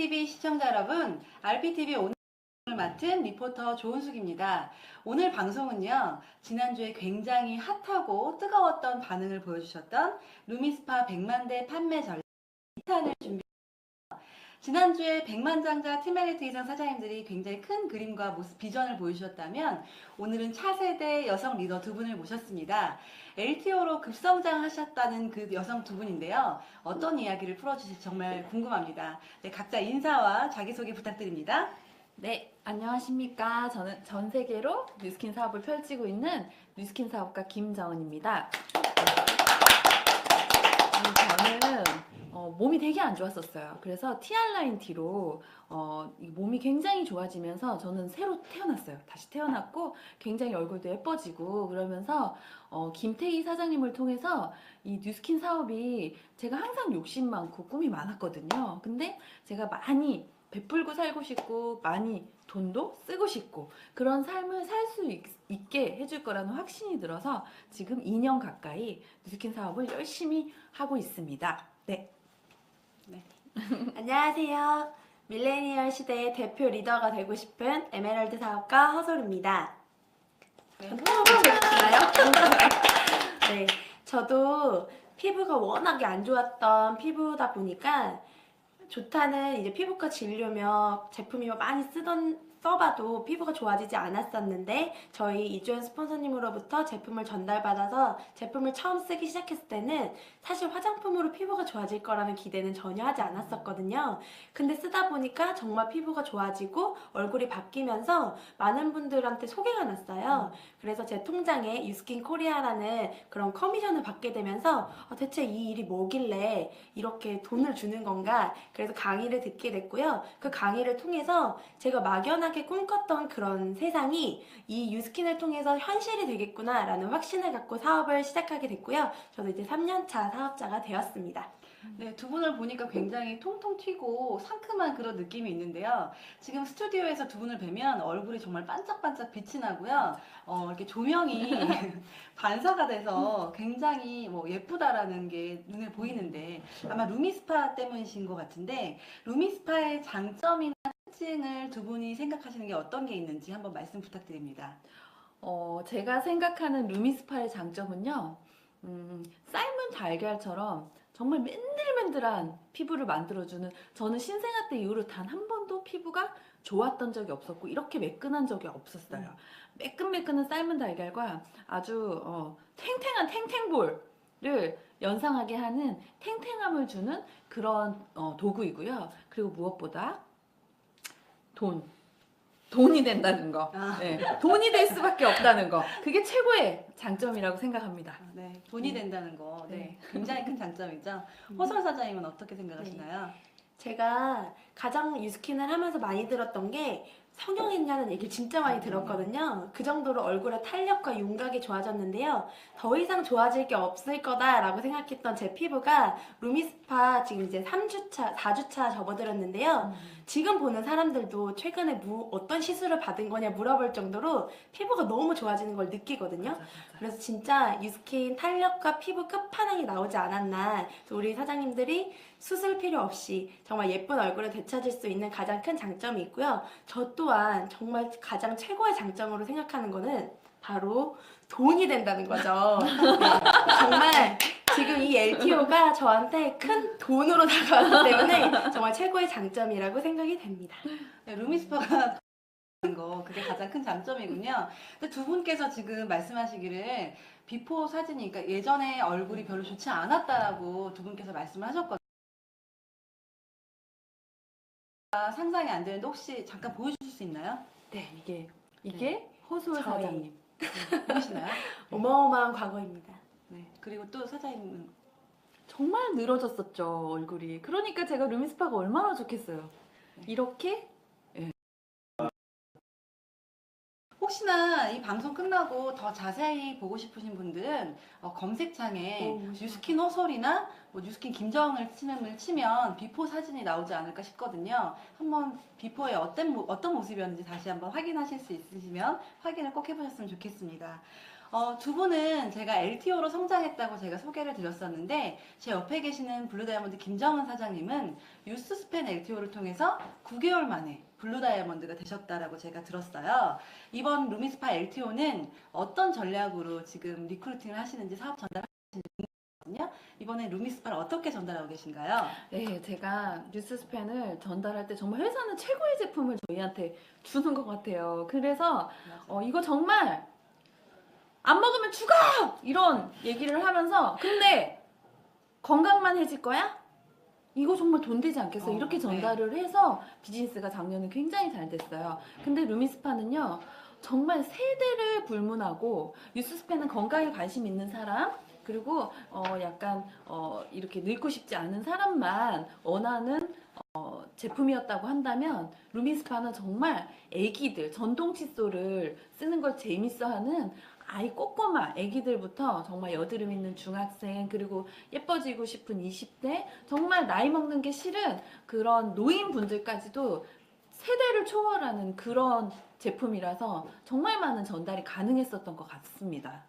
RPTV 시청자 여러분, RPTV 오늘 맡은 리포터 조은숙입니다. 오늘 방송은요, 지난주에 굉장히 핫하고 뜨거웠던 반응을 보여주셨던 루미스파 100만대 판매 전략 2탄을 준비했습니다. 지난주에 100만장자 티멜리트 이상 사장님들이 굉장히 큰 그림과 모습, 비전을 보여주셨다면 오늘은 차세대 여성 리더 두 분을 모셨습니다. LTO로 급성장하셨다는 그 여성 두 분인데요. 어떤 이야기를 풀어주실지 정말 궁금합니다. 네, 각자 인사와 자기소개 부탁드립니다. 네, 안녕하십니까. 저는 전 세계로 뉴스킨 사업을 펼치고 있는 뉴스킨 사업가 김정은입니다. 저는 몸이 되게 안 좋았었어요. 그래서 TR라인 뒤로 몸이 굉장히 좋아지면서 저는 새로 태어났어요. 다시 태어났고 굉장히 얼굴도 예뻐지고 그러면서 김태희 사장님을 통해서 이 뉴스킨 사업이 제가 항상 욕심 많고 꿈이 많았거든요. 근데 제가 많이 베풀고 살고 싶고 많이 돈도 쓰고 싶고 그런 삶을 살 수 있게 해줄 거라는 확신이 들어서 지금 2년 가까이 뉴스킨 사업을 열심히 하고 있습니다. 네. 안녕하세요. 밀레니얼 시대의 대표 리더가 되고 싶은 에메랄드 사업가 허솔입니다. 네. 나요? 네, 저도 피부가 워낙에 안 좋았던 피부다 보니까 좋다는 이제 피부과 진료며 제품이며 많이 써봐도 피부가 좋아지지 않았었는데 저희 이주연 스폰서님으로부터 제품을 전달받아서 제품을 처음 쓰기 시작했을 때는 사실 화장품으로 피부가 좋아질 거라는 기대는 전혀 하지 않았었거든요. 근데 쓰다 보니까 정말 피부가 좋아지고 얼굴이 바뀌면서 많은 분들한테 소개가 났어요. 그래서 제 통장에 유스킨 코리아라는 그런 커미션을 받게 되면서 대체 이 일이 뭐길래 이렇게 돈을 주는 건가, 그래서 강의를 듣게 됐고요. 그 강의를 통해서 제가 막연하게 꿈꿨던 그런 세상이 이 유스킨을 통해서 현실이 되겠구나 라는 확신을 갖고 사업을 시작하게 됐고요. 저도 이제 3년차 사업자가 되었습니다. 네, 두 분을 보니까 굉장히 통통 튀고 상큼한 그런 느낌이 있는데요. 지금 스튜디오에서 두 분을 뵈면 얼굴이 정말 반짝반짝 빛이 나고요. 이렇게 조명이 반사가 돼서 굉장히 예쁘다라는 게 눈에 보이는데 아마 루미스파 때문이신 것 같은데 루미스파의 장점이나 특징을 두 분이 생각하시는 게 어떤 게 있는지 한번 말씀 부탁드립니다. 제가 생각하는 루미스파의 장점은요, 삶은 달걀처럼 정말 맨들맨들한 피부를 만들어주는, 저는 신생아 때 이후로 단 한 번도 피부가 좋았던 적이 없었고 이렇게 매끈한 적이 없었어요. 매끈매끈한 삶은 달걀과 아주 탱탱한 탱탱볼을 연상하게 하는 탱탱함을 주는 그런 도구이고요. 그리고 무엇보다 돈이 된다는 거. 네, 돈이 될 수밖에 없다는 거. 그게 최고의 장점이라고 생각합니다. 네, 돈이 된다는 거. 네, 굉장히 큰 장점이죠. 호설 사장님은 어떻게 생각하시나요? 제가 가장 유스킨을 하면서 많이 들었던 게 성형했냐는 얘기를 진짜 많이 들었거든요. 그 정도로 얼굴의 탄력과 윤곽이 좋아졌는데요. 더 이상 좋아질 게 없을 거다라고 생각했던 제 피부가 루미스파 지금 이제 3주차, 4주차 접어들었는데요. 지금 보는 사람들도 최근에 어떤 시술을 받은 거냐 물어볼 정도로 피부가 너무 좋아지는 걸 느끼거든요. 그래서 진짜 유스킨 탄력과 피부 끝판왕이 나오지 않았나. 우리 사장님들이 수술 필요 없이 정말 예쁜 얼굴을 되찾을 수 있는 가장 큰 장점이 있고요. 저 또한 정말 가장 최고의 장점으로 생각하는 거는 바로 돈이 된다는 거죠. 네, 정말 지금 이 LTO가 저한테 큰 돈으로 다가왔기 때문에 정말 최고의 장점이라고 생각이 됩니다. 네, 루미스파가 거 그게 가장 큰 장점이군요. 근데 두 분께서 지금 말씀하시기를 비포 사진이, 그러니까 예전에 얼굴이 별로 좋지 않았다라고 두 분께서 말씀을 하셨거든요. 상상이 안 되는데 혹시 잠깐 보여주실 수 있나요? 네, 이게 허솔 저희. 사장님. 보이시나요? 어마어마한 과거입니다. 네. 그리고 또 사장님은 정말 늘어졌었죠, 얼굴이. 그러니까 제가 루미스파가 얼마나 좋겠어요. 이렇게 혹시나 이 방송 끝나고 더 자세히 보고 싶으신 분들은 검색창에 뉴스킨 호솔이나 뉴스킨 김정을 치면 비포 사진이 나오지 않을까 싶거든요. 한번 비포의 어떤 모습이었는지 다시 한번 확인하실 수 있으시면 확인을 꼭 해보셨으면 좋겠습니다. 두 분은 제가 LTO로 성장했다고 제가 소개를 드렸었는데 제 옆에 계시는 블루다이아몬드 김정은 사장님은 유스스팬 LTO를 통해서 9개월 만에 블루다이아몬드가 되셨다라고 제가 들었어요. 이번 루미스파 LTO는 어떤 전략으로 지금 리크루팅을 하시는지 사업 전달하시는지 궁금하거든요. 이번에 루미스파를 어떻게 전달하고 계신가요? 네, 제가 뉴스 스팬을 전달할 때 정말 회사는 최고의 제품을 저희한테 주는 것 같아요. 그래서 이거 정말 안 먹으면 죽어! 이런 얘기를 하면서 근데 건강만 해질 거야? 이거 정말 돈 되지 않겠어? 이렇게 전달을 해서 비즈니스가 작년에 굉장히 잘 됐어요. 근데 루미스파는요, 정말 세대를 불문하고 뉴스스팬은 건강에 관심 있는 사람, 그리고 약간 이렇게 늙고 싶지 않은 사람만 원하는 제품이었다고 한다면 루미스파는 정말 애기들 전동 칫솔을 쓰는 걸 재밌어하는 아이 꼬꼬마 애기들부터 정말 여드름 있는 중학생 그리고 예뻐지고 싶은 20대 정말 나이 먹는 게 싫은 그런 노인분들까지도 세대를 초월하는 그런 제품이라서 정말 많은 전달이 가능했었던 것 같습니다.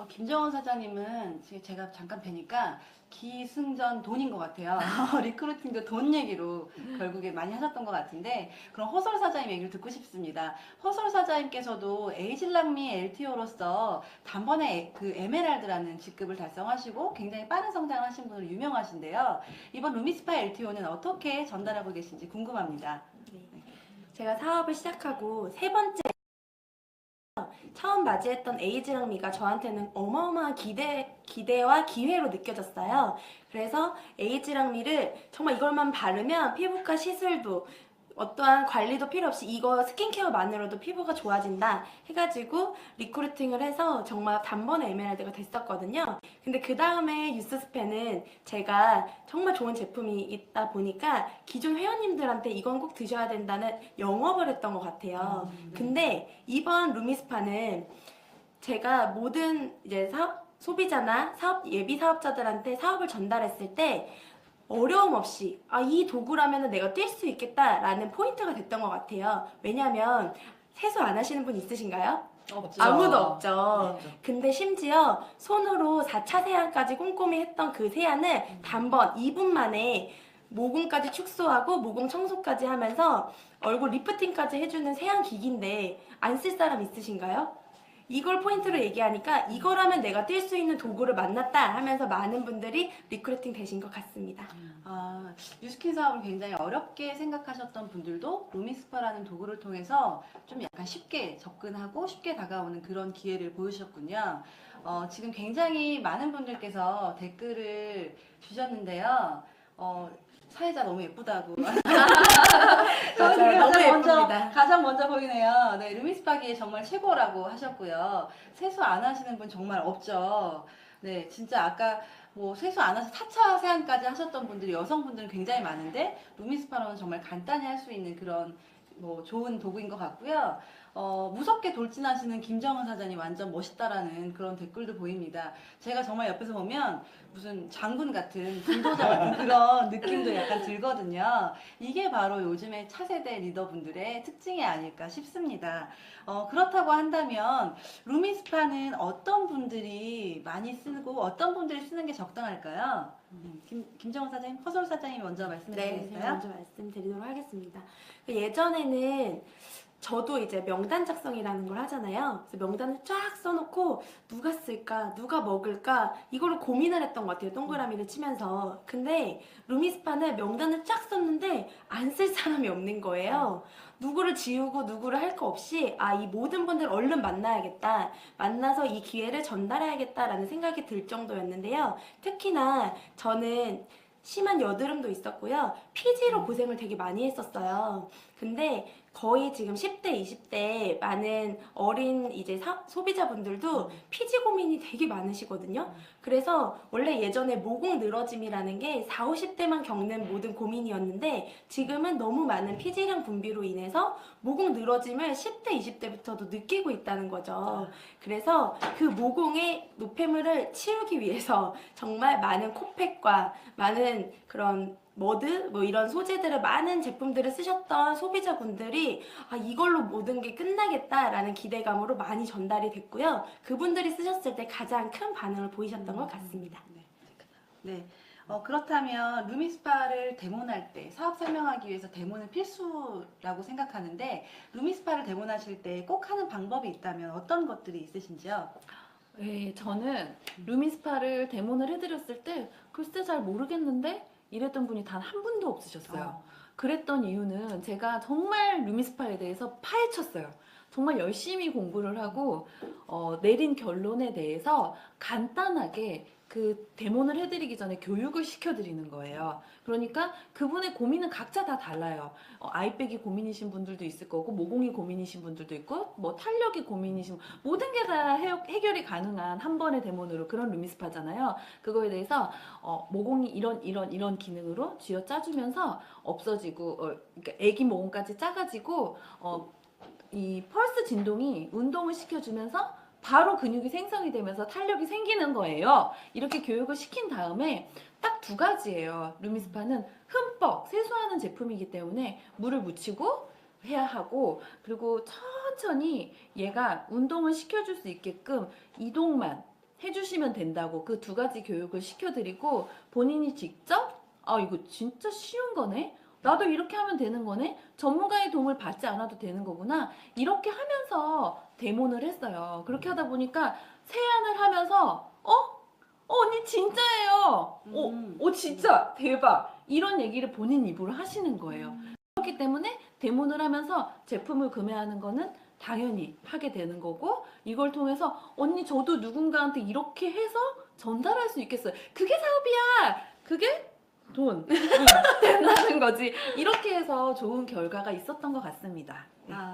김정은 사장님은 지금 제가 잠깐 뵈니까 기승전 돈인 것 같아요. 리크루팅도 돈 얘기로 결국에 많이 하셨던 것 같은데 그럼 허솔 사장님 얘기를 듣고 싶습니다. 허솔 사장님께서도 에이즐랑미 LTO로서 단번에 그 에메랄드라는 직급을 달성하시고 굉장히 빠른 성장을 하신 분으로 유명하신데요. 이번 루미스파 LTO는 어떻게 전달하고 계신지 궁금합니다. 제가 사업을 시작하고 세 번째 처음 맞이했던 에이즈랑미가 저한테는 어마어마한 기대와 기회로 느껴졌어요. 그래서 에이즈랑미를 정말 이걸만 바르면 피부과 시술도 어떠한 관리도 필요 없이 이거 스킨케어만으로도 피부가 좋아진다 해가지고 리크루팅을 해서 정말 단번에 에메랄드가 됐었거든요. 근데 그 다음에 유스스팬은 제가 정말 좋은 제품이 있다 보니까 기존 회원님들한테 이건 꼭 드셔야 된다는 영업을 했던 것 같아요. 근데 이번 루미스파는 제가 모든 이제 소비자나 예비 사업자들한테 사업을 전달했을 때 어려움 없이 이 도구라면 내가 뛸 수 있겠다라는 포인트가 됐던 것 같아요. 왜냐면 세수 안 하시는 분 있으신가요? 없죠. 아무도 없죠. 네. 근데 심지어 손으로 4차 세안까지 꼼꼼히 했던 그 세안을 단번 2분 만에 모공까지 축소하고 모공 청소까지 하면서 얼굴 리프팅까지 해주는 세안 기기인데 안 쓸 사람 있으신가요? 이걸 포인트로 얘기하니까 이거라면 내가 뛸 수 있는 도구를 만났다 하면서 많은 분들이 리크루팅 되신 것 같습니다. 뉴스킨 사업을 굉장히 어렵게 생각하셨던 분들도 루미스파라는 도구를 통해서 좀 약간 쉽게 접근하고 쉽게 다가오는 그런 기회를 보여주셨군요. 지금 굉장히 많은 분들께서 댓글을 주셨는데요. 사회자 너무 예쁘다고. 맞아요. 너무 예쁩니다. 가장 먼저 보이네요. 네, 루미스파기에 정말 최고라고 하셨고요. 세수 안 하시는 분 정말 없죠. 네, 진짜 아까 뭐 세수 안 하셔서 4차 세안까지 하셨던 분들이 여성분들은 굉장히 많은데 루미스파로는 정말 간단히 할 수 있는 그런 뭐 좋은 도구인 것 같고요. 무섭게 돌진하시는 김정은 사장님 완전 멋있다라는 그런 댓글도 보입니다. 제가 정말 옆에서 보면 무슨 장군 같은 불도저 같은 그런 느낌도 약간 들거든요. 이게 바로 요즘의 차세대 리더분들의 특징이 아닐까 싶습니다. 그렇다고 한다면 루미스파는 어떤 분들이 많이 쓰고 어떤 분들이 쓰는 게 적당할까요? 김정은 사장님, 허솔 사장님이 먼저 말씀해 네, 주시겠어요? 제가 먼저 말씀드리도록 하겠습니다. 예전에는 저도 이제 명단 작성이라는 걸 하잖아요. 그래서 명단을 쫙 써놓고 누가 쓸까, 누가 먹을까 이거를 고민을 했던 것 같아요. 동그라미를 치면서. 근데 루미스파는 명단을 쫙 썼는데 안 쓸 사람이 없는 거예요. 누구를 지우고 누구를 할 거 없이 이 모든 분들 얼른 만나야겠다. 만나서 이 기회를 전달해야겠다라는 생각이 들 정도였는데요. 특히나 저는 심한 여드름도 있었고요. 피지로 고생을 되게 많이 했었어요. 근데 거의 지금 10대, 20대 많은 어린 이제 소비자분들도 피지 고민이 되게 많으시거든요. 그래서 원래 예전에 모공 늘어짐이라는 게 40, 50대만 겪는 모든 고민이었는데 지금은 너무 많은 피지량 분비로 인해서 모공 늘어짐을 10대, 20대부터도 느끼고 있다는 거죠. 그래서 그 모공의 노폐물을 치우기 위해서 정말 많은 코팩과 많은 그런 머드 뭐 이런 소재들을 많은 제품들을 쓰셨던 소비자분들이 아 이걸로 모든 게 끝나겠다라는 기대감으로 많이 전달이 됐고요. 그분들이 쓰셨을 때 가장 큰 반응을 보이셨던 것 같습니다. 네. 네. 그렇다면 루미스파를 데모할 때 사업 설명하기 위해서 데모는 필수라고 생각하는데 루미스파를 데모하실 때 꼭 하는 방법이 있다면 어떤 것들이 있으신지요? 네, 저는 루미스파를 데모를 해드렸을 때 글쎄 잘 모르겠는데 이랬던 분이 단 한 분도 없으셨어요. 그랬던 이유는 제가 정말 루미스파에 대해서 파헤쳤어요. 정말 열심히 공부를 하고 내린 결론에 대해서 간단하게 그 데모를 해드리기 전에 교육을 시켜드리는 거예요. 그러니까 그분의 고민은 각자 다 달라요. 아이백이 고민이신 분들도 있을 거고 모공이 고민이신 분들도 있고 뭐 탄력이 고민이신 모든 게 다 해결이 가능한 한 번의 데모로 그런 루미스파잖아요. 그거에 대해서 모공이 이런 기능으로 쥐어 짜주면서 없어지고 그러니까 애기 모공까지 짜가지고 이 펄스 진동이 운동을 시켜주면서 바로 근육이 생성이 되면서 탄력이 생기는 거예요. 이렇게 교육을 시킨 다음에 딱 두 가지예요. 루미스파는 흠뻑 세수하는 제품이기 때문에 물을 묻히고 해야 하고 그리고 천천히 얘가 운동을 시켜줄 수 있게끔 이동만 해주시면 된다고 그 두 가지 교육을 시켜드리고 본인이 직접 이거 진짜 쉬운 거네? 나도 이렇게 하면 되는 거네? 전문가의 도움을 받지 않아도 되는 거구나. 이렇게 하면서 데모를 했어요. 그렇게 하다 보니까 세안을 하면서 언니 진짜예요. 진짜 대박. 이런 얘기를 본인 입으로 하시는 거예요. 그렇기 때문에 데모를 하면서 제품을 구매하는 거는 당연히 하게 되는 거고 이걸 통해서 언니 저도 누군가한테 이렇게 해서 전달할 수 있겠어요. 그게 사업이야. 그게 돈 된다는 거지. 이렇게 해서 좋은 결과가 있었던 것 같습니다.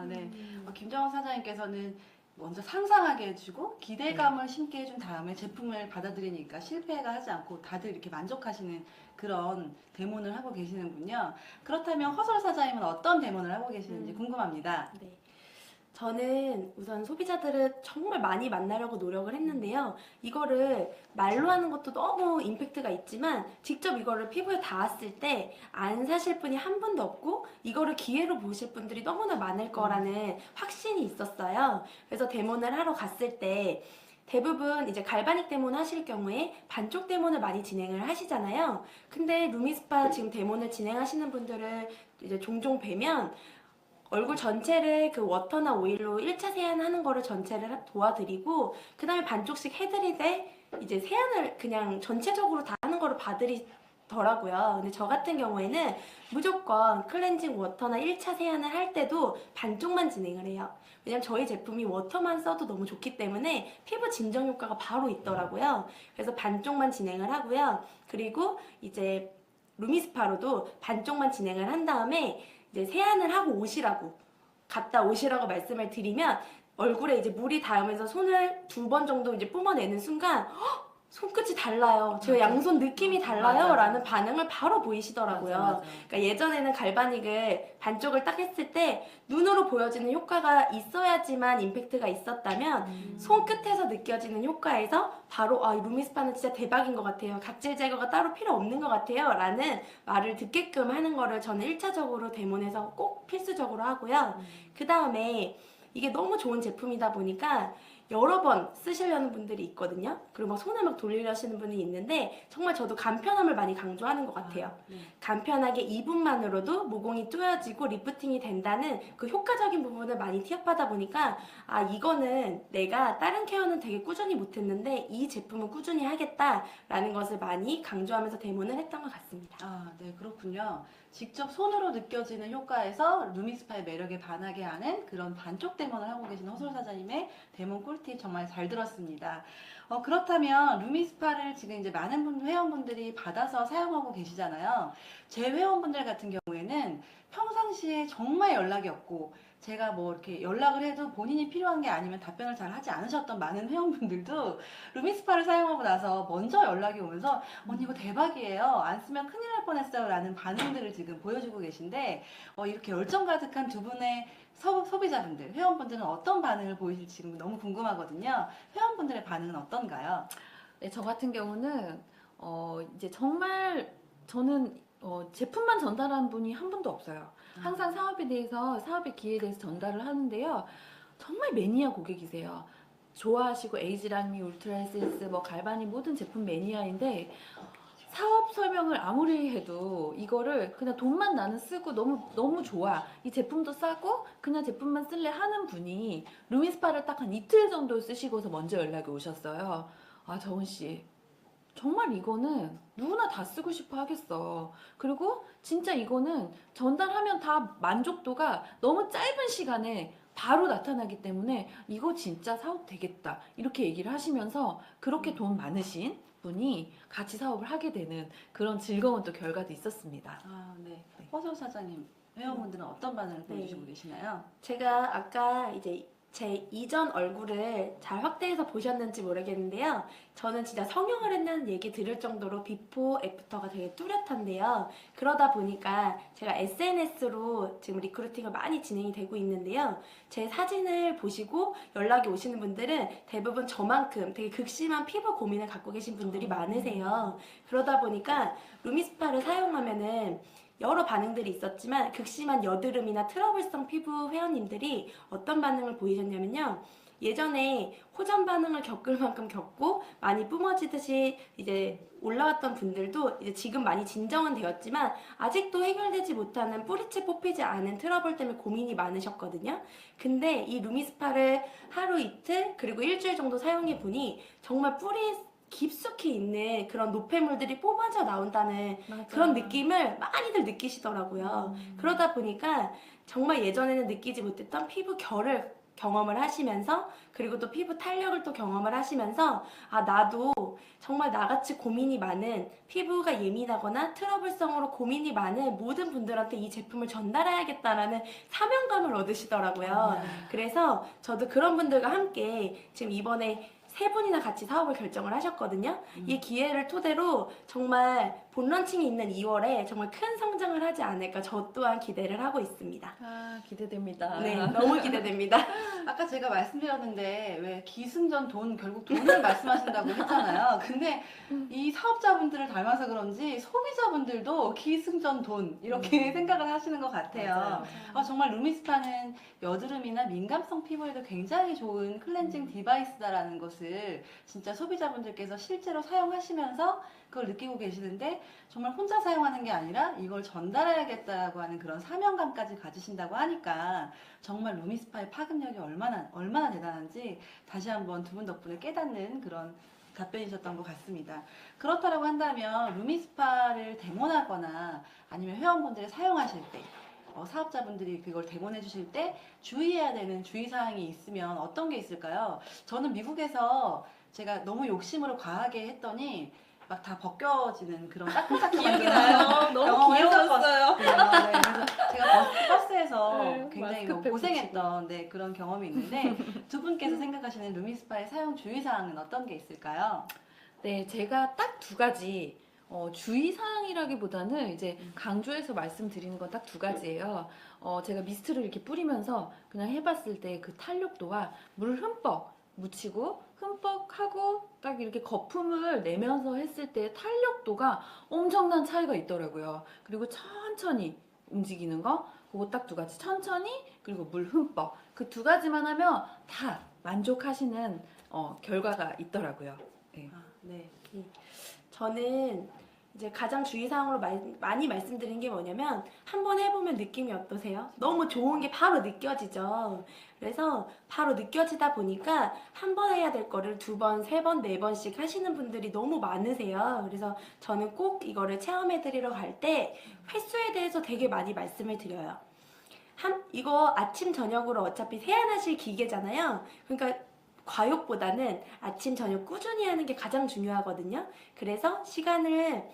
네. 김정원 사장님께서는 먼저 상상하게 해주고 기대감을 심게 해준 다음에 제품을 받아들이니까 실패가 하지 않고 다들 이렇게 만족하시는 그런 데모를 하고 계시는군요. 그렇다면 허설 사장님은 어떤 데모를 하고 계시는지 궁금합니다. 네. 저는 우선 소비자들을 정말 많이 만나려고 노력을 했는데요. 이거를 말로 하는 것도 너무 임팩트가 있지만 직접 이거를 피부에 닿았을 때 안 사실 분이 한 분도 없고 이거를 기회로 보실 분들이 너무나 많을 거라는 확신이 있었어요. 그래서 데모를 하러 갔을 때 대부분 이제 갈바닉 데모를 하실 경우에 반쪽 데모를 많이 진행을 하시잖아요. 근데 루미스파 지금 데모를 진행하시는 분들을 이제 종종 뵈면 얼굴 전체를 그 워터나 오일로 1차 세안하는 거를 전체를 도와드리고 그 다음에 반쪽씩 해드리되 이제 세안을 그냥 전체적으로 다 하는 거를 봐드리더라고요. 근데 저 같은 경우에는 무조건 클렌징 워터나 1차 세안을 할 때도 반쪽만 진행을 해요. 왜냐면 저희 제품이 워터만 써도 너무 좋기 때문에 피부 진정 효과가 바로 있더라고요. 그래서 반쪽만 진행을 하고요. 그리고 이제 루미스파로도 반쪽만 진행을 한 다음에 이제 세안을 하고 갔다 오시라고 말씀을 드리면 얼굴에 이제 물이 닿으면서 손을 2번 정도 이제 뿜어내는 순간 손끝이 달라요. 제가 양손 느낌이 달라요. 맞아. 라는 반응을 바로 보이시더라고요. 맞아. 그러니까 예전에는 갈바닉을 반쪽을 딱 했을 때 눈으로 보여지는 효과가 있어야지만 임팩트가 있었다면 손끝에서 느껴지는 효과에서 바로 이 루미스파는 진짜 대박인 것 같아요. 각질 제거가 따로 필요 없는 것 같아요. 라는 말을 듣게끔 하는 거를 저는 1차적으로 데몬에서 꼭 필수적으로 하고요. 그 다음에 이게 너무 좋은 제품이다 보니까 여러 번 쓰시려는 분들이 있거든요. 그리고 막 손을 막 돌리려시는 분이 있는데 정말 저도 간편함을 많이 강조하는 것 같아요. 간편하게 2분만으로도 모공이 조여지고 리프팅이 된다는 그 효과적인 부분을 많이 티업하다 보니까 이거는 내가 다른 케어는 되게 꾸준히 못했는데 이 제품은 꾸준히 하겠다라는 것을 많이 강조하면서 데모를 했던 것 같습니다. 네, 그렇군요. 직접 손으로 느껴지는 효과에서 루미스파의 매력에 반하게 하는 그런 반쪽 데모를 하고 계신 허솔 사장님의 데모 꿀팁 정말 잘 들었습니다. 그렇다면 루미스파를 지금 이제 많은 회원분들이 받아서 사용하고 계시잖아요. 제 회원분들 같은 경우에는 평상시에 정말 연락이 없고 제가 뭐 이렇게 연락을 해도 본인이 필요한 게 아니면 답변을 잘 하지 않으셨던 많은 회원분들도 루미스파를 사용하고 나서 먼저 연락이 오면서 언니 이거 대박이에요. 안 쓰면 큰일 날 뻔했어요. 라는 반응들을 지금 보여주고 계신데 이렇게 열정 가득한 두 분의 소비자분들, 회원분들은 어떤 반응을 보이실지 지금 너무 궁금하거든요. 회원분들의 반응은 어떤가요? 네, 저 같은 경우는 이제 정말 저는 제품만 전달한 분이 한 분도 없어요. 항상 사업에 대해서, 사업의 기회에 대해서 전달을 하는데요. 정말 매니아 고객이세요. 좋아하시고 에이지랑미, 울트라에센스, 뭐 갈바니 모든 제품 매니아인데 사업 설명을 아무리 해도 이거를 그냥 돈만 나는 쓰고 너무 좋아. 이 제품도 싸고 그냥 제품만 쓸래 하는 분이 루미스파를 딱 한 이틀 정도 쓰시고서 먼저 연락이 오셨어요. 아, 정은 씨. 정말 이거는 누구나 다 쓰고 싶어 하겠어. 그리고 진짜 이거는 전달하면 다 만족도가 너무 짧은 시간에 바로 나타나기 때문에 이거 진짜 사업 되겠다. 이렇게 얘기를 하시면서 그렇게 돈 많으신 분이 같이 사업을 하게 되는 그런 즐거운 또 결과도 있었습니다. 아, 네. 허서 사장님, 회원분들은 어떤 반응을 보여주시고 계시나요? 제가 아까 이제 제 이전 얼굴을 잘 확대해서 보셨는지 모르겠는데요. 저는 진짜 성형을 했다는 얘기 들을 정도로 비포 애프터가 되게 뚜렷한데요. 그러다 보니까 제가 SNS로 지금 리크루팅을 많이 진행이 되고 있는데요. 제 사진을 보시고 연락이 오시는 분들은 대부분 저만큼 되게 극심한 피부 고민을 갖고 계신 분들이 많으세요. 그러다 보니까 루미스파를 사용하면은 여러 반응들이 있었지만 극심한 여드름이나 트러블성 피부 회원님들이 어떤 반응을 보이셨냐면요. 예전에 호전 반응을 겪을 만큼 겪고 많이 뿜어지듯이 이제 올라왔던 분들도 이제 지금 많이 진정은 되었지만 아직도 해결되지 못하는 뿌리채 뽑히지 않은 트러블 때문에 고민이 많으셨거든요. 근데 이 루미스파를 하루 이틀 그리고 일주일 정도 사용해 보니 정말 뿌리 깊숙이 있는 그런 노폐물들이 뽑아져 나온다는 맞아. 그런 느낌을 많이들 느끼시더라고요. 그러다 보니까 정말 예전에는 느끼지 못했던 피부 결을 경험을 하시면서 그리고 또 피부 탄력을 또 경험을 하시면서 아 나도 정말 나같이 고민이 많은 피부가 예민하거나 트러블성으로 고민이 많은 모든 분들한테 이 제품을 전달해야겠다라는 사명감을 얻으시더라고요. 그래서 저도 그런 분들과 함께 지금 이번에 3분이나 같이 사업을 결정을 하셨거든요. 이 기회를 토대로 정말 본 런칭이 있는 2월에 정말 큰 성장을 하지 않을까 저 또한 기대를 하고 있습니다. 아, 기대됩니다. 네, 너무 기대됩니다. 아까 제가 말씀드렸는데 왜 기승전 돈, 결국 돈을 말씀하신다고 했잖아요. 근데 이 사업자분들을 닮아서 그런지 소비자분들도 기승전 돈 이렇게 생각을 하시는 것 같아요. 정말 루미스파는 여드름이나 민감성 피부에도 굉장히 좋은 클렌징 디바이스다라는 것을 진짜 소비자분들께서 실제로 사용하시면서 그걸 느끼고 계시는데 정말 혼자 사용하는 게 아니라 이걸 전달해야겠다라고 하는 그런 사명감까지 가지신다고 하니까 정말 루미스파의 파급력이 얼마나 대단한지 다시 한번 두 분 덕분에 깨닫는 그런 답변이셨던 것 같습니다. 그렇다고 한다면 루미스파를 데모하거나 아니면 회원분들이 사용하실 때 사업자분들이 그걸 데모해 주실 때 주의해야 되는 주의사항이 있으면 어떤 게 있을까요? 저는 미국에서 제가 너무 욕심으로 과하게 했더니 막 다 벗겨지는 그런 따끈따끈한 기억이 나요. 너무 경험을 귀여웠어요. 네, 그래서 제가 버스에서 네, 굉장히 마스크팩 고생했던 그런 경험이 있는데 두 분께서 생각하시는 루미스파의 사용 주의사항은 어떤 게 있을까요? 네, 제가 딱 2가지 주의사항이라기보다는 이제 강조해서 말씀드리는 건 딱 2가지예요. 제가 미스트를 이렇게 뿌리면서 그냥 해봤을 때 그 탄력도와 물 흠뻑 묻히고 흠뻑 하고 딱 이렇게 거품을 내면서 했을 때 탄력도가 엄청난 차이가 있더라고요. 그리고 천천히 움직이는 거, 그거 딱 2가지. 천천히, 그리고 물 흠뻑. 그 2가지만 하면 다 만족하시는 결과가 있더라고요. 네. 네. 저는 이제 가장 주의사항으로 많이 말씀드린 게 뭐냐면 한번 해보면 느낌이 어떠세요? 너무 좋은 게 바로 느껴지죠. 그래서 바로 느껴지다 보니까 한 번 해야 될 거를 2번, 3번, 4번씩 하시는 분들이 너무 많으세요. 그래서 저는 꼭 이거를 체험해드리러 갈 때 횟수에 대해서 되게 많이 말씀을 드려요. 이거 아침 저녁으로 어차피 세안하실 기계잖아요. 그러니까 과욕보다는 아침 저녁 꾸준히 하는 게 가장 중요하거든요. 그래서 시간을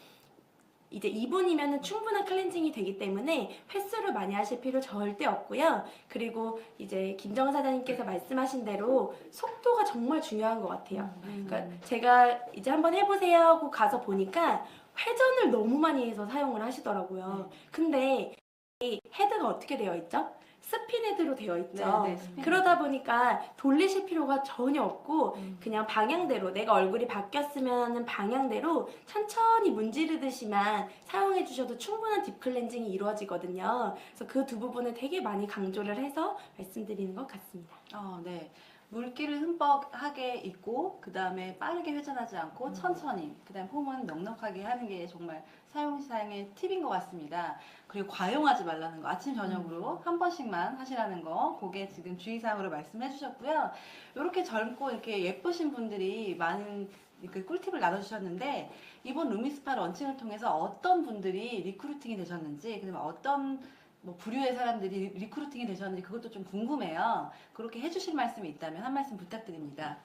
이제 2분이면 충분한 클렌징이 되기 때문에 횟수를 많이 하실 필요 절대 없고요. 그리고 이제 김정은 사장님께서 말씀하신 대로 속도가 정말 중요한 것 같아요. 그러니까 제가 이제 한번 해보세요 하고 가서 보니까 회전을 너무 많이 해서 사용을 하시더라고요. 근데 이 헤드가 어떻게 되어 있죠? 스피네드로 되어 있죠. 네, 네, 스피네드. 그러다 보니까 돌리실 필요가 전혀 없고 그냥 방향대로 내가 얼굴이 바뀌었으면 하는 방향대로 천천히 문지르듯이만 사용해 주셔도 충분한 딥 클렌징이 이루어지거든요. 그래서 그 두 부분을 되게 많이 강조를 해서 말씀드리는 것 같습니다. 네. 물기를 흠뻑하게 있고 그 다음에 빠르게 회전하지 않고 천천히 그 다음에 폼은 넉넉하게 하는 게 정말 사용상의 팁인 것 같습니다. 그리고 과용하지 말라는 거 아침 저녁으로 한 번씩만 하시라는 거 그게 지금 주의사항으로 말씀해 주셨고요. 이렇게 젊고 이렇게 예쁘신 분들이 많은 그 꿀팁을 나눠주셨는데 이번 루미스파 런칭을 통해서 어떤 분들이 리크루팅이 되셨는지 그다음에 어떤 뭐 부류의 사람들이 리크루팅이 되셨는지 그것도 좀 궁금해요. 그렇게 해주실 말씀이 있다면 한 말씀 부탁드립니다.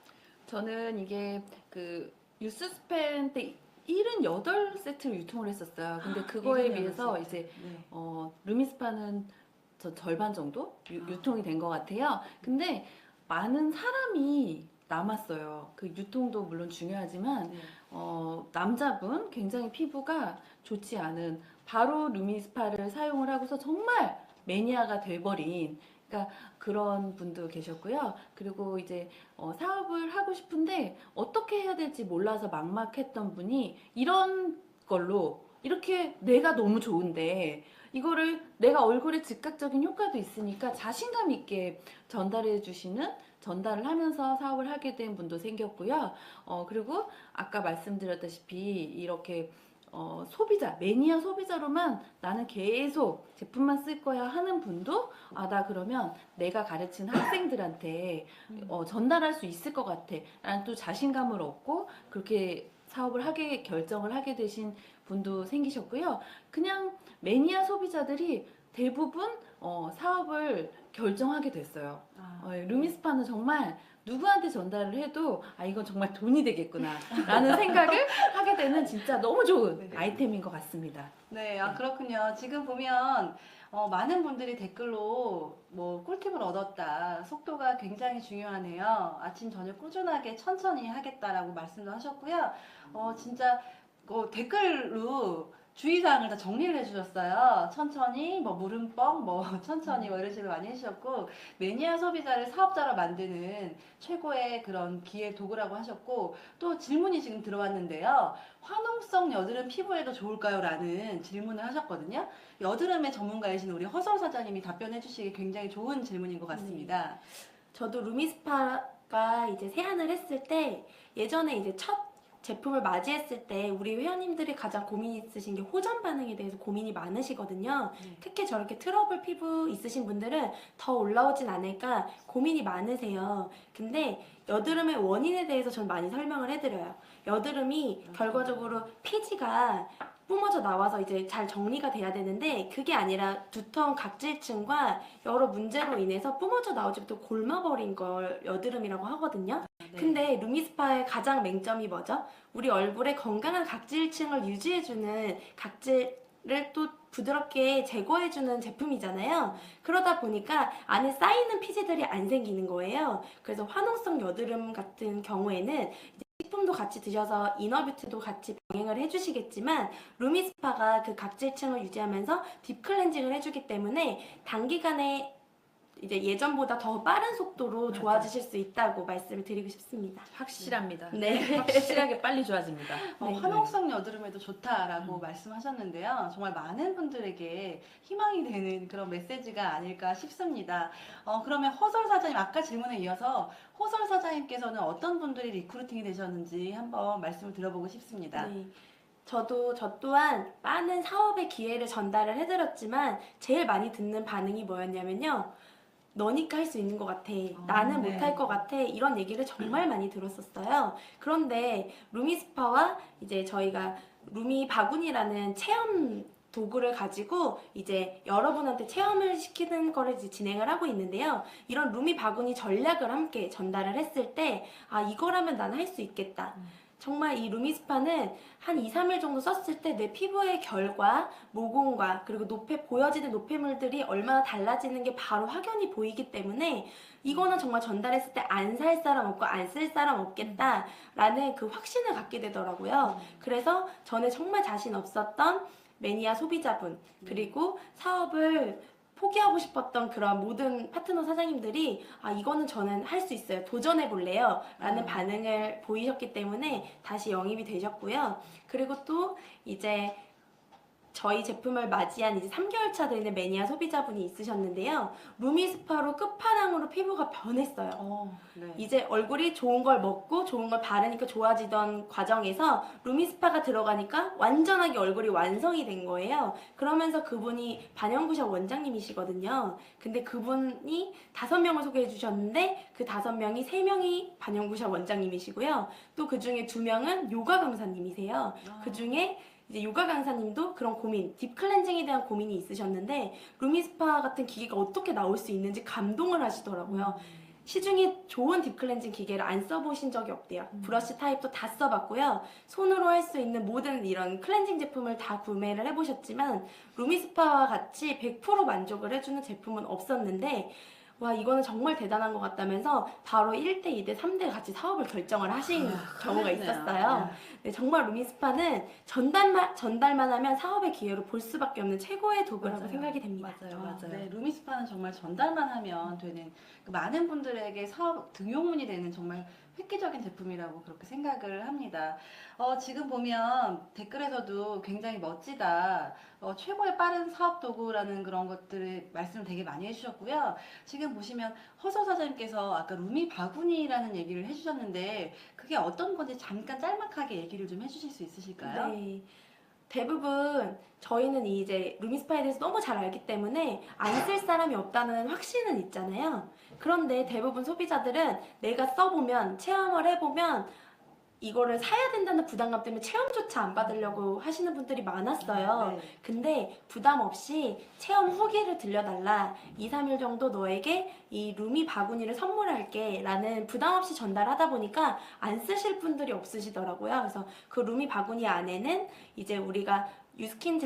저는 이게 그 뉴스스팬 때 78세트를 유통을 했었어요. 근데 그거에 78 비해서 세트. 이제 네. 루미스파는 저 절반 정도 유통이 된 것 같아요. 근데 많은 사람이 남았어요. 그 유통도 물론 중요하지만 네. 남자분 굉장히 피부가 좋지 않은 바로 루미스파를 사용을 하고서 정말 매니아가 돼버린 그러니까 그런 분도 계셨고요. 그리고 이제 사업을 하고 싶은데 어떻게 해야 될지 몰라서 막막했던 분이 이런 걸로 이렇게 내가 너무 좋은데 이거를 내가 얼굴에 즉각적인 효과도 있으니까 자신감 있게 전달을 하면서 사업을 하게 된 분도 생겼고요. 그리고 아까 말씀드렸다시피 이렇게 매니아 소비자로만 나는 계속 제품만 쓸 거야 하는 분도 나 그러면 내가 가르친 학생들한테 전달할 수 있을 것 같아 라는 또 자신감을 얻고 그렇게 사업을 결정을 하게 되신 분도 생기셨고요. 그냥 매니아 소비자들이 대부분 사업을 결정하게 됐어요. 루미스파는 정말 누구한테 전달을 해도 이건 정말 돈이 되겠구나 라는 생각을 하게 되는 진짜 너무 좋은 네. 아이템인 것 같습니다. 네, 그렇군요. 지금 보면 많은 분들이 댓글로 뭐 꿀팁을 얻었다. 속도가 굉장히 중요하네요. 아침 저녁 꾸준하게 천천히 하겠다라고 말씀도 하셨고요. 진짜 댓글로 주의사항을 다 정리를 해주셨어요. 천천히, 뭐 물음뻥, 뭐 천천히 뭐 이런 식으로 많이 해주셨고 매니아 소비자를 사업자로 만드는 최고의 그런 기회 도구라고 하셨고 또 질문이 지금 들어왔는데요. 화농성 여드름 피부에도 좋을까요? 라는 질문을 하셨거든요. 여드름의 전문가이신 우리 허설 사장님이 답변해 주시기 굉장히 좋은 질문인 것 같습니다. 저도 루미스파가 이제 세안을 했을 때 예전에 이제 첫 제품을 맞이했을 때 우리 회원님들이 가장 고민이 있으신 게 호전 반응에 대해서 고민이 많으시거든요. 네. 특히 저렇게 트러블 피부 있으신 분들은 더 올라오진 않을까 고민이 많으세요. 근데 여드름의 원인에 대해서 전 많이 설명을 해드려요. 여드름이 결과적으로 피지가 뿜어져 나와서 이제 잘 정리가 돼야 되는데 그게 아니라 두터운 각질층과 여러 문제로 인해서 뿜어져 나오지부터 골마버린 걸 여드름이라고 하거든요. 네. 근데 루미스파의 가장 맹점이 뭐죠? 우리 얼굴에 건강한 각질층을 유지해주는 각질을 또 부드럽게 제거해주는 제품이잖아요. 그러다 보니까 안에 쌓이는 피지들이 안 생기는 거예요. 그래서 화농성 여드름 같은 경우에는 식품도 같이 드셔서 이너뷰티도 같이 병행을 해주시겠지만 루미스파가 그 각질층을 유지하면서 딥 클렌징을 해주기 때문에 단기간에 이제 예전보다 더 빠른 속도로 맞아. 좋아지실 수 있다고 말씀을 드리고 싶습니다. 확실합니다. 네. 확실하게 빨리 좋아집니다. 네. 화농성 여드름에도 좋다라고 말씀하셨는데요. 정말 많은 분들에게 희망이 되는 그런 메시지가 아닐까 싶습니다. 그러면 허설 사장님 아까 질문에 이어서 허설 사장님께서는 어떤 분들이 리크루팅이 되셨는지 한번 말씀을 들어보고 싶습니다. 네. 저 또한 많은 사업의 기회를 전달을 해드렸지만 제일 많이 듣는 반응이 뭐였냐면요. 너니까 할 수 있는 것 같아. 나는 네. 못할 것 같아. 이런 얘기를 정말 많이 들었었어요. 그런데 루미스파와 이제 저희가 루미 바구니라는 체험 도구를 가지고 이제 여러분한테 체험을 시키는 거를 이제 진행을 하고 있는데요. 이런 루미 바구니 전략을 함께 전달을 했을 때 이거라면 난 할 수 있겠다. 정말 이 루미스파는 한 2, 3일 정도 썼을 때 내 피부의 결과, 모공과 그리고 보여지는 노폐물들이 얼마나 달라지는 게 바로 확연히 보이기 때문에 이거는 정말 전달했을 때 안 살 사람 없고 안 쓸 사람 없겠다라는 그 확신을 갖게 되더라고요. 그래서 전에 정말 자신 없었던 매니아 소비자분 그리고 사업을 포기하고 싶었던 그런 모든 파트너 사장님들이 아 이거는 저는 할 수 있어요. 도전해 볼래요. 라는 반응을 보이셨기 때문에 다시 영입이 되셨고요. 그리고 또 이제 저희 제품을 맞이한 이제 3개월 차 되는 매니아 소비자분이 있으셨는데요. 루미스파로 끝판왕으로 피부가 변했어요. 네. 이제 얼굴이 좋은 걸 먹고 좋은 걸 바르니까 좋아지던 과정에서 루미스파가 들어가니까 완전하게 얼굴이 완성이 된 거예요. 그러면서 그분이 반영구샵 원장님이시거든요. 근데 그분이 5명을 소개해 주셨는데 그 5명이 3명이 반영구샵 원장님이시고요. 또 그 중에 2명은 요가 강사님이세요. 그 중에 이제 요가 강사님도 그런 고민, 딥 클렌징에 대한 고민이 있으셨는데 루미스파 같은 기계가 어떻게 나올 수 있는지 감동을 하시더라고요. 시중에 좋은 딥 클렌징 기계를 안 써보신 적이 없대요. 브러쉬 타입도 다 써봤고요. 손으로 할 수 있는 모든 이런 클렌징 제품을 다 구매를 해보셨지만 루미스파와 같이 100% 만족을 해주는 제품은 없었는데 와 이거는 정말 대단한 것 같다면서 바로 1대, 2대, 3대 같이 사업을 결정을 하신 경우가 있었어요. 네, 정말 루미스파는 전달만 하면 사업의 기회로 볼 수밖에 없는 최고의 도구라고 맞아요. 생각이 됩니다. 맞아요. 네, 루미스파는 정말 전달만 하면 되는 그 많은 분들에게 사업 등용문이 되는 정말 획기적인 제품이라고 그렇게 생각을 합니다. 지금 보면 댓글에서도 굉장히 멋지다. 최고의 빠른 사업 도구라는 그런 것들을 말씀을 되게 많이 해주셨고요. 지금 보시면 허서 사장님께서 아까 루미 바구니라는 얘기를 해주셨는데 그게 어떤 건지 잠깐 짤막하게 얘기를 좀 해주실 수 있으실까요? 네. 대부분 저희는 이제 루미스파에 대해서 너무 잘 알기 때문에 안 쓸 사람이 없다는 확신은 있잖아요. 그런데 대부분 소비자들은 내가 써보면 체험을 해보면 이거를 사야 된다는 부담감 때문에 체험조차 안 받으려고 하시는 분들이 많았어요. 네. 근데 부담 없이 체험 후기를 들려달라. 2, 3일 정도 너에게 이 루미 바구니를 선물할게 라는 부담 없이 전달하다 보니까 안 쓰실 분들이 없으시더라고요. 그래서 그 루미 바구니 안에는 이제 우리가 유스킨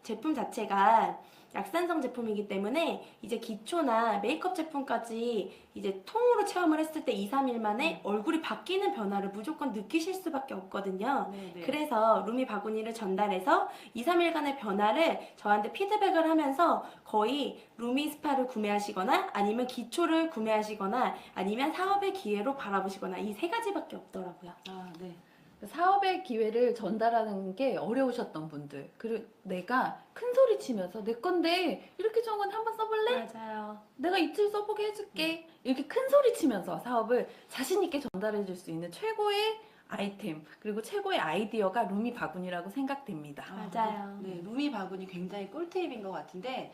제품 자체가 약산성 제품이기 때문에 이제 기초나 메이크업 제품까지 이제 통으로 체험을 했을 때 2, 3일 만에 얼굴이 바뀌는 변화를 무조건 느끼실 수밖에 없거든요. 네. 그래서 루미 바구니를 전달해서 2, 3일간의 변화를 저한테 피드백을 하면서 거의 루미 스파를 구매하시거나 아니면 기초를 구매하시거나 아니면 사업의 기회로 바라보시거나 이 3가지밖에 없더라고요. 네. 사업의 기회를 전달하는 게 어려우셨던 분들, 그리고 내가 큰 소리 치면서 내 건데 이렇게 좋은 건 한번 써볼래? 맞아요. 내가 이틀 써보게 해줄게. 이렇게 큰 소리 치면서 사업을 자신 있게 전달해 줄 수 있는 최고의 아이템 그리고 최고의 아이디어가 루미 바구니라고 생각됩니다. 맞아요. 네, 루미 바구니 굉장히 꿀팁인 것 같은데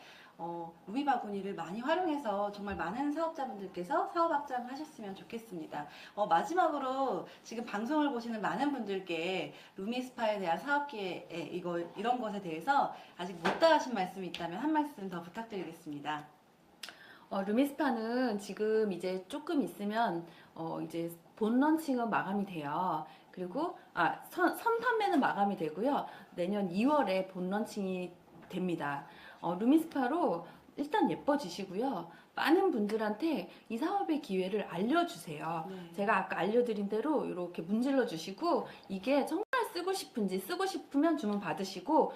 루미 바구니를 많이 활용해서 정말 많은 사업자분들께서 사업 확장을 하셨으면 좋겠습니다. 마지막으로 지금 방송을 보시는 많은 분들께 루미 스파에 대한 사업 기회 이런 것에 대해서 아직 못다 하신 말씀이 있다면 한 말씀 더 부탁드리겠습니다. 루미스파는 지금 이제 조금 있으면 이제 본 런칭은 마감이 돼요. 그리고 선 판매는 마감이 되고요. 내년 2월에 본 런칭이 됩니다. 루미스파로 일단 예뻐지시고요. 많은 분들한테 이 사업의 기회를 알려주세요. 네. 제가 아까 알려드린 대로 이렇게 문질러 주시고 이게 정말 쓰고 싶은지 쓰고 싶으면 주문 받으시고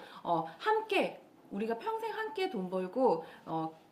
함께 우리가 평생 함께 돈 벌고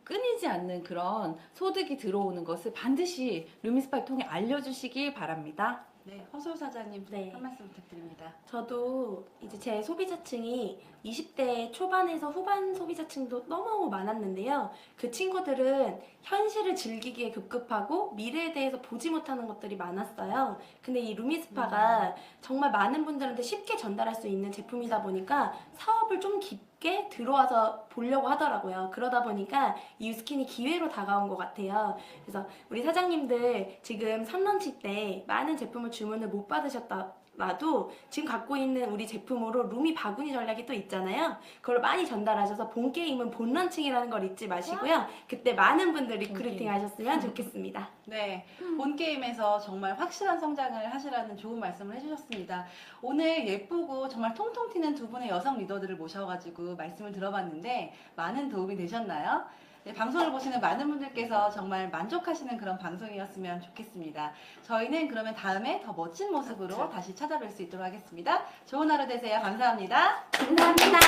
끊이지 않는 그런 소득이 들어오는 것을 반드시 루미스파를 통해 알려주시기 바랍니다. 네, 허솔 사장님 네. 한 말씀 부탁드립니다. 저도 이제 제 소비자층이 20대 초반에서 후반 소비자층도 너무너무 많았는데요. 그 친구들은 현실을 즐기기에 급급하고 미래에 대해서 보지 못하는 것들이 많았어요. 근데 이 루미스파가 정말 많은 분들한테 쉽게 전달할 수 있는 제품이다 보니까 사업을 좀 깊게 들어와서 보려고 하더라고요. 그러다 보니까 이 유스킨이 기회로 다가온 것 같아요. 그래서 우리 사장님들 지금 선런치 때 많은 제품을 주문을 못 받으셨더라도 지금 갖고 있는 우리 제품으로 루미 바구니 전략이 또 있잖아요. 그걸 많이 전달하셔서 본 게임은 본 런칭이라는 걸 잊지 마시고요. 그때 많은 분들이 리크루팅 하셨으면 좋겠습니다. 네, 본 게임에서 정말 확실한 성장을 하시라는 좋은 말씀을 해주셨습니다. 오늘 예쁘고 정말 통통 튀는 두 분의 여성 리더들을 모셔가지고 말씀을 들어봤는데 많은 도움이 되셨나요? 네, 방송을 보시는 많은 분들께서 정말 만족하시는 그런 방송이었으면 좋겠습니다. 저희는 그러면 다음에 더 멋진 모습으로 다시 찾아뵐 수 있도록 하겠습니다. 좋은 하루 되세요. 감사합니다. 감사합니다.